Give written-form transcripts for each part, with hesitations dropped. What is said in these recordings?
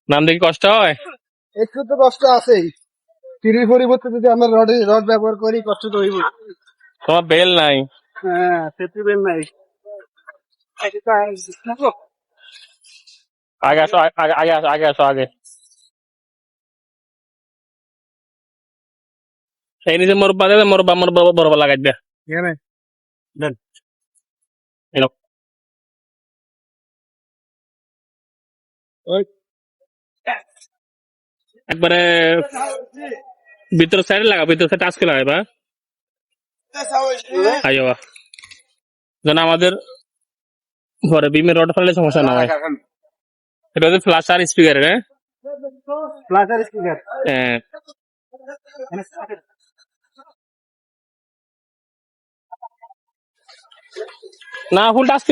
নাম দেখি কষ্ট হয়? একটু তো কষ্ট আছেই। তিরির পরিবর্তে যদি আমরা রড ব্যবহার করি কষ্ট তো হইব। তোমার বেল নাই। হ্যাঁ, সেফটি বেল নাই। আগে আসো, আগে। এই নিজে মোরব্বা দেবে, মোর বরবা লাগাই দে। এখানে দেন এনো। ওই একবারে ভিতর সাইডে লাগা, ভিতর সাইড আজকে লাগাইবা। আইও যেন আমাদের ঘরে বিমের রড ফেললে সমস্যা না হয়। এটা হচ্ছে ফ্লাশ আর স্পিকার। হ্যাঁ ফ্লাশার স্পিকার। হ্যাঁ। না ফুল টাচ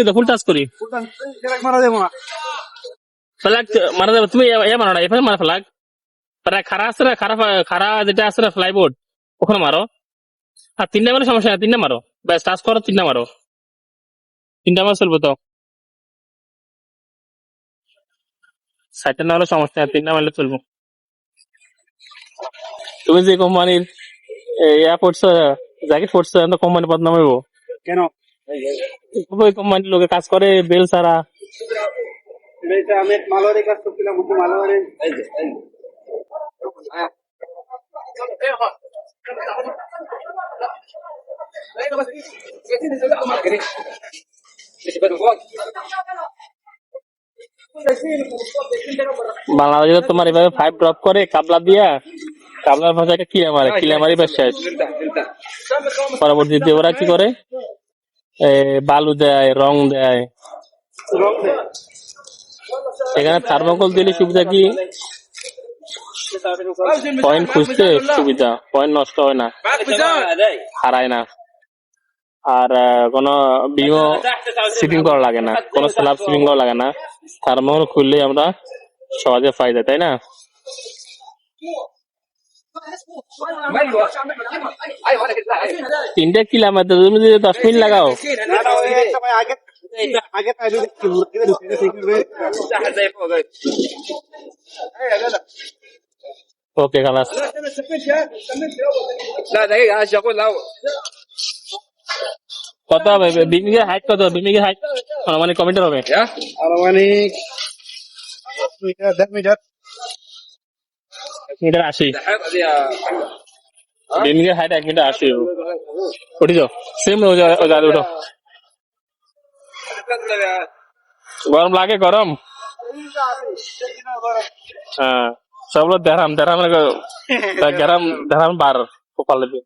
করি মারা দেবো না। ফ্ল্যাগ মারা যাবে। তুমি মারো না, এখানে মারা ফ্ল্যাগ। খারা আছে না, খারা যেটা আছে না ফ্লাইবোর্ড, ওখানে মারো। আর তিনটা মারো সমস্যা না, তিনটা মারো। ব্যাস টাচ করো, তিনটা মারো। তিনটা মারো চলবে তো। সাইডটা না হলে সমস্যা না, তিনটা মারলে চলবো। তুমি যে কোম্পানির ইয়া পড়ছো, জ্যাকেট পড়ছো, কোম্পানি বদনাম হইব কেন? ওই কোম্পানির লোকে কাজ করে বেল ছাড়া। আমি মালোয়ারি কাজ করছিলাম, মালোয়ারি বাংলাদেশে তোমার এভাবে 5 ড্রপ করে কাবলা দিয়া, কাবলার ভাষাটা কিলামারি বেশ শেষ। পরবর্তীতে ওরা কি করে, বালু দেয়, রং দেয়। এখানে থার্মোকল দিলে সুবিধা কি, পয়েন্ট খুঁজতে সুবিধা, পয়েন্ট নষ্ট হয় না, হারায় না। আর কোনো বিমো সিটিং করা লাগে না, কোনো স্ল্যাব সিটিং করা লাগে না। থার্মোকল খুললে আমরা সহজে পাই যায়, তাই না? তিনটা কিলোমিটার তুমি যদি 10 মিনিট লাগাও। ওকে খালাস। কত হবে বিমিগের হাইট? কত বিমিগের হাইট মানে কমেন্টার হবে? আনুমানিক মিটার 1.5 মিটার। মিটার 80। বিমিগের হাইট 1 মিটার 80। উঠি যাও, সেম উঠো। গরম লাগে? গরম হ্যাঁ, সবগুলো দেড়াম বার কপালে দিয়ে।